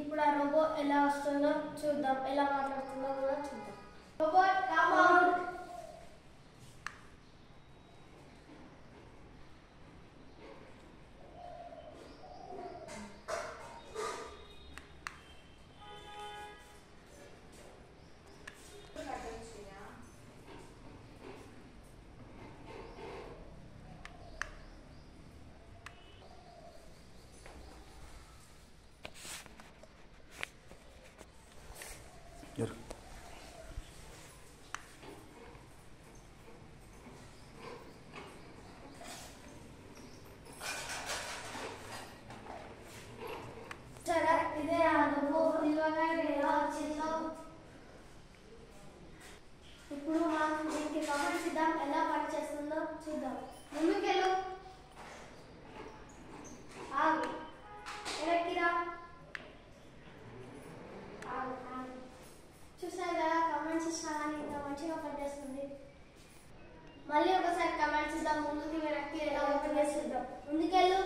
ఇప్పుడు ఆ రోబో ఎలా వస్తుందో చూద్దాం, ఎలా మాట్లాడుతుందో కూడా చూద్దాం. Robot come out. సరే, ఇదే ఆ రోబో ఇలాగా ఎలా వచ్చిందో ఇప్పుడు మనం దీనికి కామెంట్స్ ఇద్దాం, ఎలా పనిచేస్తుందో చూద్దాం. ముందుకెళ్ళు, ఆగు, వెనక్కిరా, ఆగు. చూసారు కదా, కామెంట్స్ ఇచ్చినా కానీ ఇంకా మంచిగా పనిచేస్తుంది. మళ్ళీ ఒకసారి కామెంట్స్ ఇద్దాం, ముందుకి వెనక్కి ఎలా పనిచేస్తుందో. ముందుకెళ్ళు.